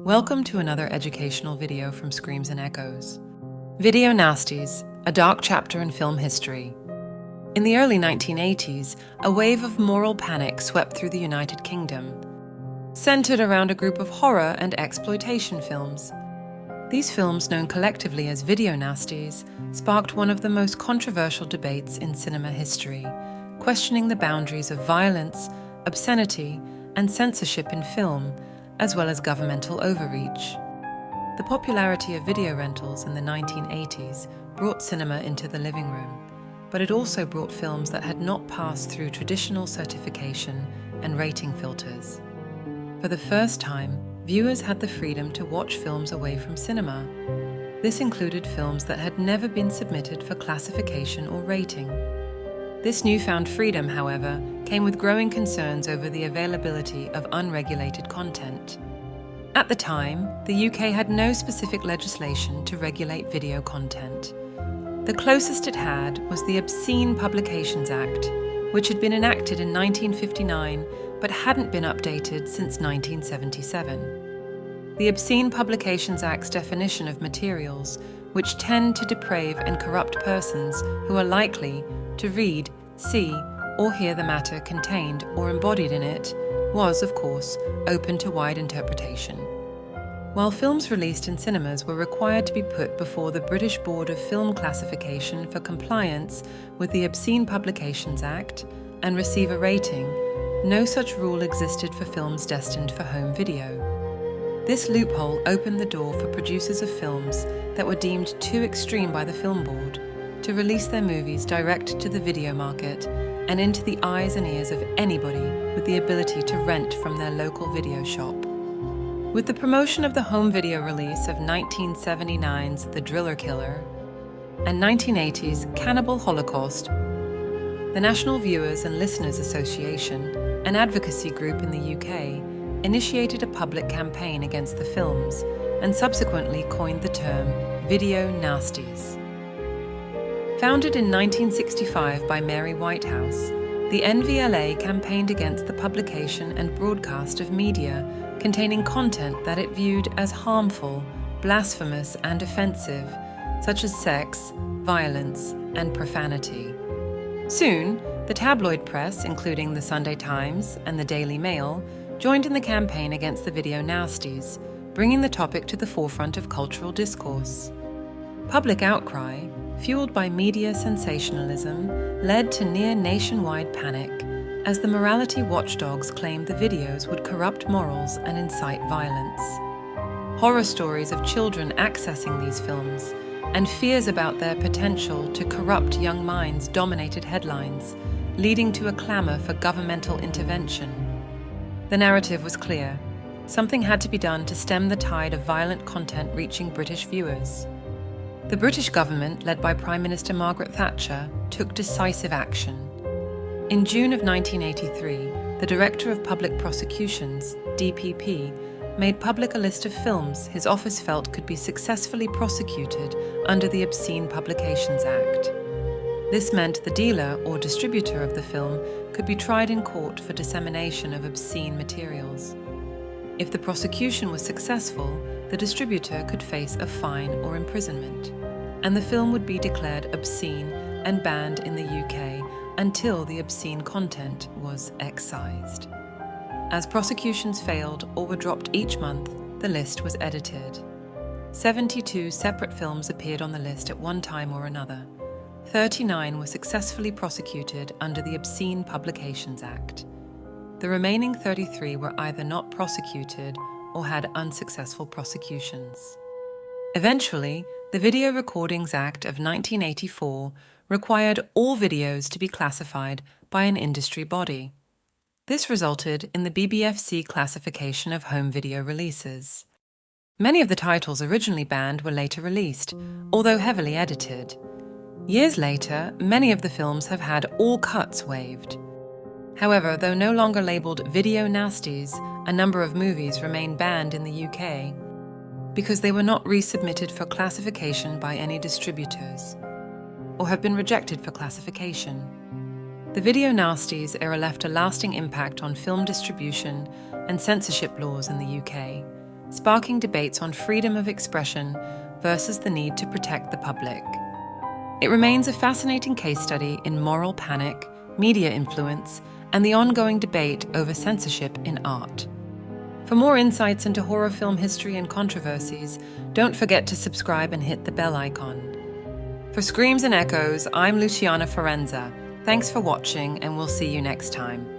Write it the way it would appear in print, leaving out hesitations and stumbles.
Welcome to another educational video from Screams and Echoes. Video Nasties, a dark chapter in film history. In the early 1980s, a wave of moral panic swept through the United Kingdom, centered around a group of horror and exploitation films. These films, known collectively as video nasties, sparked one of the most controversial debates in cinema history, questioning the boundaries of violence, obscenity, and censorship in film, as well as governmental overreach. The popularity of video rentals in the 1980s brought cinema into the living room, but it also brought films that had not passed through traditional certification and rating filters. For the first time, viewers had the freedom to watch films away from cinema. This included films that had never been submitted for classification or rating. This newfound freedom, however, came with growing concerns over the availability of unregulated content. At the time, the UK had no specific legislation to regulate video content. The closest it had was the Obscene Publications Act, which had been enacted in 1959 but hadn't been updated since 1977. The Obscene Publications Act's definition of materials which tend to deprave and corrupt persons who are likely to read, see, or hear the matter contained or embodied in it was, of course, open to wide interpretation. While films released in cinemas were required to be put before the British Board of Film Classification for compliance with the Obscene Publications Act and receive a rating, no such rule existed for films destined for home video. This loophole opened the door for producers of films that were deemed too extreme by the Film Board to release their movies direct to the video market and into the eyes and ears of anybody with the ability to rent from their local video shop. With the promotion of the home video release of 1979's The Driller Killer and 1980's Cannibal Holocaust, the National Viewers and Listeners Association, an advocacy group in the UK, initiated a public campaign against the films and subsequently coined the term Video Nasties. Founded in 1965 by Mary Whitehouse, the NVLA campaigned against the publication and broadcast of media containing content that it viewed as harmful, blasphemous, and offensive, such as sex, violence, and profanity. Soon, the tabloid press, including the Sunday Times and the Daily Mail, joined in the campaign against the video nasties, bringing the topic to the forefront of cultural discourse. Public outcry, fueled by media sensationalism, led to near nationwide panic, as the morality watchdogs claimed the videos would corrupt morals and incite violence. Horror stories of children accessing these films and fears about their potential to corrupt young minds dominated headlines, leading to a clamor for governmental intervention. The narrative was clear. Something had to be done to stem the tide of violent content reaching British viewers. The British government, led by Prime Minister Margaret Thatcher, took decisive action. In June of 1983, the Director of Public Prosecutions, DPP, made public a list of films his office felt could be successfully prosecuted under the Obscene Publications Act. This meant the dealer or distributor of the film could be tried in court for dissemination of obscene materials. If the prosecution was successful, the distributor could face a fine or imprisonment, and the film would be declared obscene and banned in the UK until the obscene content was excised. As prosecutions failed or were dropped each month, the list was edited. 72 separate films appeared on the list at one time or another. 39 were successfully prosecuted under the Obscene Publications Act. The remaining 33 were either not prosecuted or had unsuccessful prosecutions. Eventually, the Video Recordings Act of 1984 required all videos to be classified by an industry body. This resulted in the BBFC classification of home video releases. Many of the titles originally banned were later released, although heavily edited. Years later, many of the films have had all cuts waived. However, though no longer labelled video nasties, a number of movies remain banned in the UK because they were not resubmitted for classification by any distributors or have been rejected for classification. The video nasties era left a lasting impact on film distribution and censorship laws in the UK, sparking debates on freedom of expression versus the need to protect the public. It remains a fascinating case study in moral panic, media influence, and the ongoing debate over censorship in art. For more insights into horror film history and controversies, don't forget to subscribe and hit the bell icon. For Screams and Echoes, I'm Luciana Forenza. Thanks for watching, and we'll see you next time.